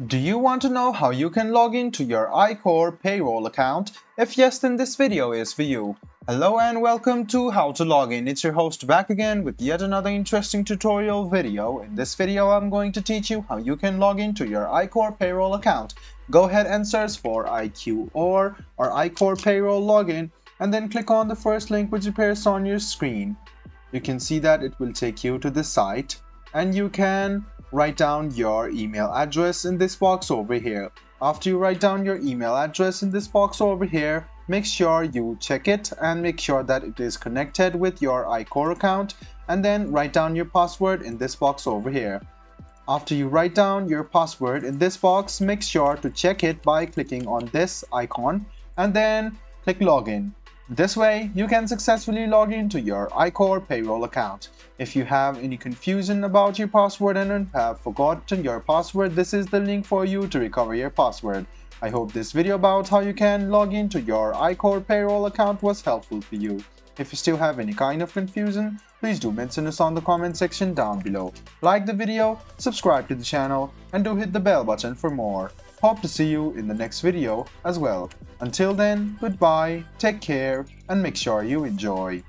Do you want to know how you can log into your Iqor Payroll account? If yes, then this video is for you. Hello and welcome to How to Log In. It's your host back again with yet another interesting tutorial video. In this video, I'm going to teach you how you can log into your Iqor Payroll account. Go ahead and search for Iqor or Iqor Payroll login and then click on the first link which appears on your screen. You can see that it will take you to the site and you can write down your email address in this box over here. After you write down your email address in this box over here, make sure you check it and make sure that it is connected with your Iqor account, and then write down your password in this box over here. After you write down your password in this box, make sure to check it by clicking on this icon and then click login. This way, you can successfully log into your Iqor Payroll account. If you have any confusion about your password and have forgotten your password, this is the link for you to recover your password. I hope this video about how you can log into your Iqor Payroll account was helpful for you. If you still have any kind of confusion, please do mention us on the comment section down below. Like the video, subscribe to the channel, and do hit the bell button for more. Hope to see you in the next video as well. Until then, goodbye, take care, and make sure you enjoy.